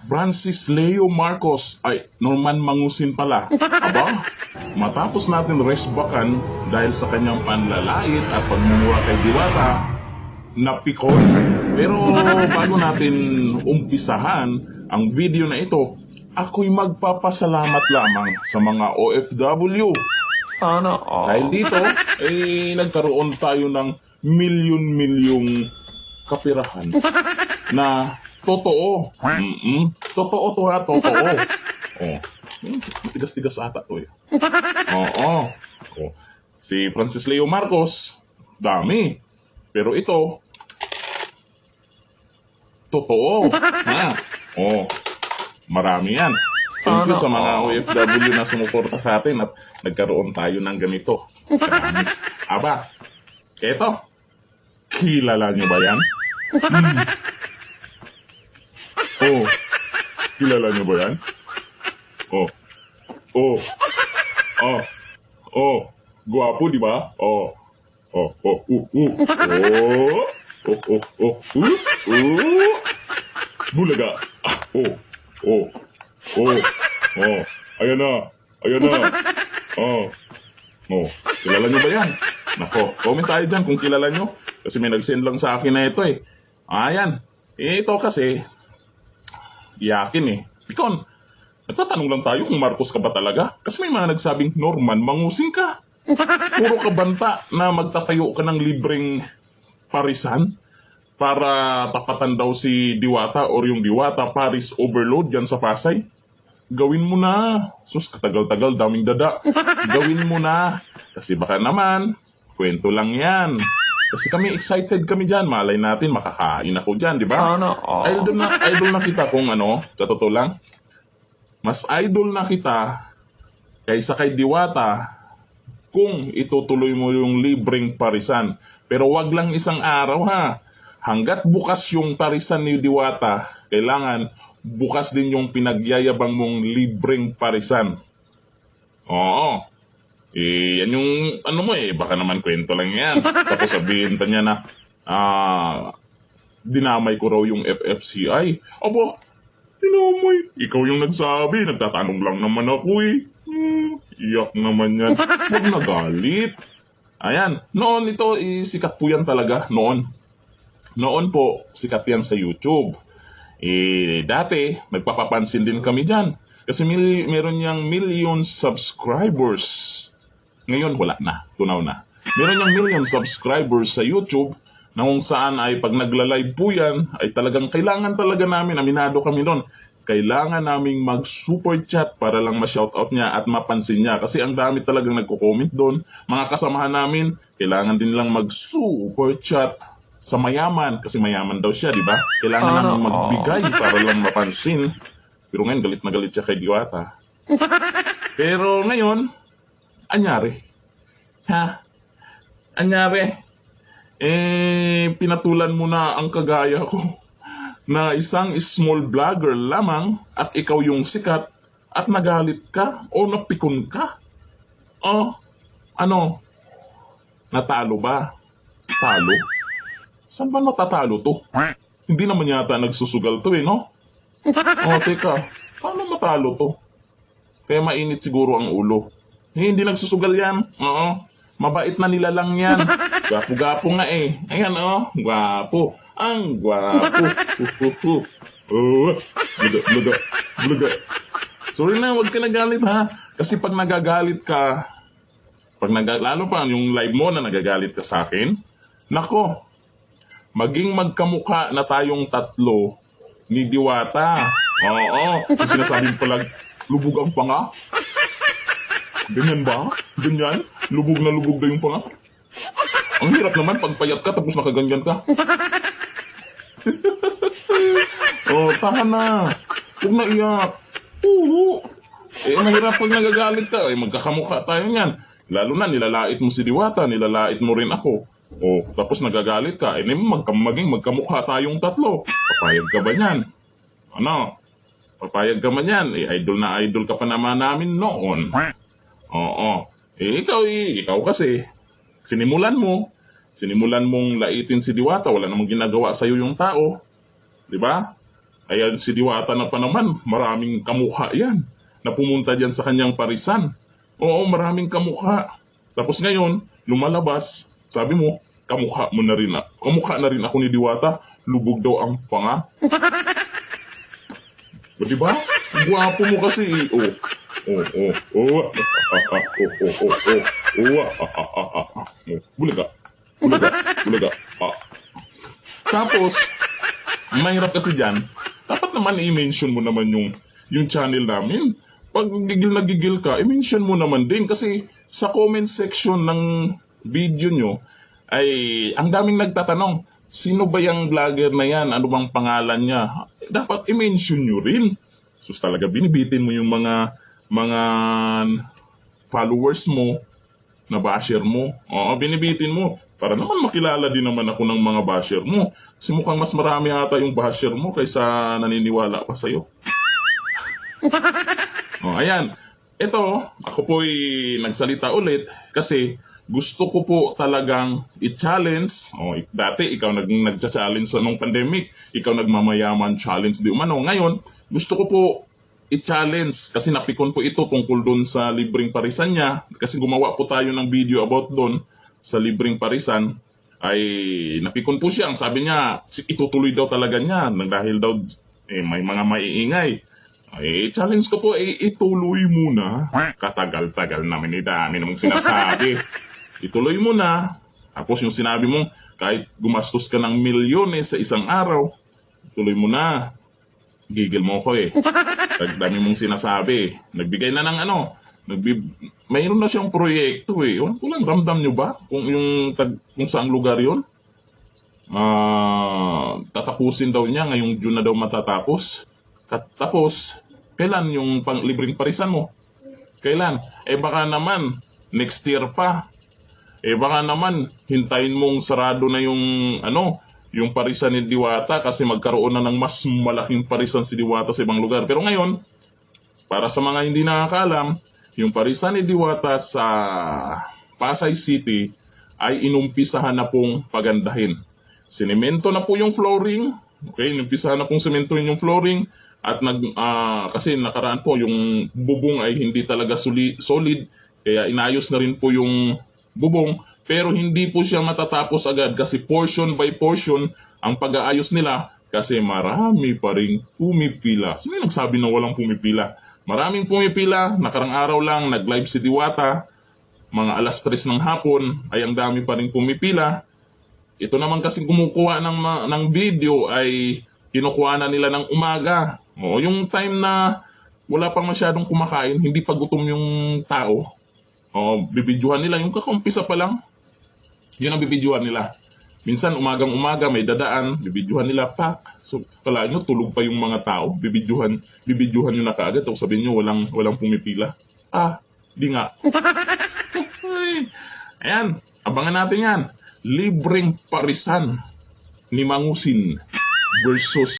Francis Leo Marcos, ay Norman Mangusin pala. Aba, matapos natin resbakan dahil sa kanyang panlalait at pagmumura kay Diwata, napikon. Pero bago natin umpisahan ang video na ito, ako'y magpapasalamat lamang sa mga OFW. Sana all. Dahil dito, nagkaroon tayo ng milyon-milyong kapirahan na totoo. Totoo to ha, totoo. Oh, tigas-tigas ata to eh. Oo. Oh. Si Francis Leo Marcos, dami. Pero ito, totoo. Ha? Oh, marami yan. Thank you sa mga OFW na sumuporta sa atin at nagkaroon tayo ng ganito. Marami. Aba, eto, kilala nyo ba yan? Oh, kilala nyo ba yan? Oh, oh, oh, oh, guwapo di ba? Oh, oh, oh, bulaga. Ah, oh, ayan na, oh, kilala nyo ba yan? Nako, comment tayo dyan kung kilala nyo. Kasi may nag-send lang sa akin na ito eh. Ayan, ito kasi, iyakin eh. Pikon, nagtatanong lang tayo kung Marcos ka ba talaga? Kasi may mga nagsabing, Norman, Mangusin ka. Puro ka banta na magtatayo ka ng libreng parisan para tapatan daw si Diwata or yung Diwata Paris Overload dyan sa Pasay. Gawin mo na. Sus, katagal-tagal, daming dada. Gawin mo na. Kasi baka naman, kwento lang yan. Kasi kami excited kami dyan. Malay natin, makakain ako dyan, di ba? Sana all. Idol na kita kung ano, sa totoo lang. Mas idol na kita kaysa kay Diwata kung itutuloy mo yung libreng parisan. Pero wag lang isang araw ha. Hanggat bukas yung parisan ni Diwata, kailangan bukas din yung pinagyayabang mong libreng parisan. Oo. Yan yung ano mo baka naman kwento lang yan. Tapos sabihin pa niya na, dinamay ko raw yung FFCI. Aba, dinamay. Ikaw yung nagsabi, nagtatanong lang naman ako eh. Iyak naman yan. Huwag nagalit. Ayan, noon ito, sikat po yan talaga, noon. Noon po, sikat yan sa YouTube. Dati, nagpapapansin din kami dyan. Kasi meron niyang million subscribers. Ngayon, wala na. Tunaw na. Meron niyang million subscribers sa YouTube na kung saan ay pag nagla-live po yan, ay talagang kailangan talaga namin, aminado kami doon, kailangan naming mag-super chat para lang ma-shoutout niya at mapansin niya. Kasi ang dami talagang nagko-comment doon. Mga kasamahan namin, kailangan din lang mag-super chat sa mayaman. Kasi mayaman daw siya, di ba? Kailangan namin magbigay para lang mapansin. Pero ngayon, galit na galit siya kay Diwata. Pero ngayon, anyari. Anyari. Pinatulan mo na ang kagaya ko na isang small vlogger lamang at ikaw yung sikat at nagalit ka o napikon ka. Ano? Natalo ba? Talo? Saan ba natatalo to? Hindi naman yata nagsusugal to no? Teka. Paano matalo to? Kaya mainit siguro ang ulo. Hindi nagsusugal yan. Oo. Mabait na nila lang yan. Gwapo-gwapo nga Ayan gwapo. Ang gwapo. Bluga. Sorry na, wag ka nagalit ha. Kasi pag nagagalit ka, lalo pa yung live mo na nagagalit ka sa akin, nako, maging magkamukha na tayong tatlo ni Diwata. Oo. Sinasabing palag, lubog ang panga. Ganyan ba? Ganyan? Lubog na lubog na yung panga? Ang hirap naman pag payat ka tapos nakaganyan ka. Tahan na. Huwag na iyak. Mahirap pag nagagalit ka. Magkakamukha tayo niyan. Lalo na nilalait mo si Diwata, nilalait mo rin ako. Tapos nagagalit ka. Maging magkamukha tayong tatlo. Papayag ka ba niyan? Ano? Papayag ka ba niyan? Idol na idol ka pa naman namin noon. Oo. Ikaw kasi, sinimulan mong laitin si Diwata, wala namang ginagawa sa'yo yung tao. Di ba? Ayan, si Diwata na pa naman, maraming kamukha yan na pumunta dyan sa kanyang parisan. Oo, maraming kamukha. Tapos ngayon, lumalabas, sabi mo, kamukha mo na rin kamukha na rin ako ni Diwata, lubog daw ang panga. O, diba? Gwapo mo kasi. Oh. Bulaga. Bulaga. Tapos, mahirap kasi dyan, dapat naman i-mention mo naman yung channel namin. Pag gigil na gigil ka, i-mention mo naman din kasi sa comment section ng video nyo ay ang daming nagtatanong, sino ba yung vlogger na yan? Ano bang pangalan niya? Dapat i-mention nyo rin. Sus talaga, binibitin mo yung mga followers mo, na basher mo. Oo, binibitin mo. Para naman makilala din naman ako ng mga basher mo. Kasi mukhang mas marami ata yung basher mo kaysa naniniwala pa sa'yo. Oh, ayan. Ito, ako po'y nagsalita ulit kasi gusto ko po talagang i-challenge. Oh, dati ikaw nag-challenge sa nung pandemic. Ikaw nagmamayaman challenge di umano. Ngayon, gusto ko po i-challenge kasi napikon po ito tungkol doon sa libreng parisan niya. Kasi gumawa po tayo ng video about doon sa libreng parisan. Ay napikon po siya. Ang sabi niya, itutuloy daw talaga niya dahil daw may mga maiingay. Challenge ko po, ituloy muna. Katagal-tagal namin dami namang sinasabi. Ituloy mo na. Tapos yung sinabi mo, kahit gumastos ka ng milyones sa isang araw, ituloy mo na. Gigil mo ko dami mong sinasabi. Nagbigay na ng mayroon na siyang proyekto Walang ramdam nyo ba? Kung saang lugar yun? Tatapusin daw niya, ngayong June na daw matatapos. Tapos, kailan yung libreng parisan mo? Kailan? Baka naman, next year pa. Baka naman, hintayin mong sarado na yung parisan ni Diwata kasi magkaroon na ng mas malaking parisan si Diwata sa ibang lugar. Pero ngayon, para sa mga hindi nakakaalam, yung parisan ni Diwata sa Pasay City ay inumpisahan na pong pagandahin. Sinemento na po yung flooring. Okay, inumpisahan na pong sementohin yung flooring. At kasi nakaraan po yung bubong ay hindi talaga solid, kaya inayos na rin po yung bubong, pero hindi po siya matatapos agad kasi portion by portion ang pag-aayos nila kasi marami pa ring pumipila. Sino yung nagsabi na walang pumipila? Maraming pumipila. Nakarang araw lang nag-live si Diwata, mga alas 3 ng hapon ay ang dami pa ring pumipila. Ito naman kasi kumukuha ng video ay kinukuha na nila ng umaga. Yung time na wala pang masyadong kumakain, hindi pa gutom yung tao. Bibidyohan nila, yung kakaumpisa pa lang, yun ang bibidyohan nila. Minsan umagang-umaga may dadaan, bibidyohan nila, pak. So, kala nyo, tulog pa yung mga tao, bibidyohan nyo na kaagad. O sabihin nyo, walang pumipila. Di nga. Ayan, abangan natin yan. Libreng parisan ni Mangusin versus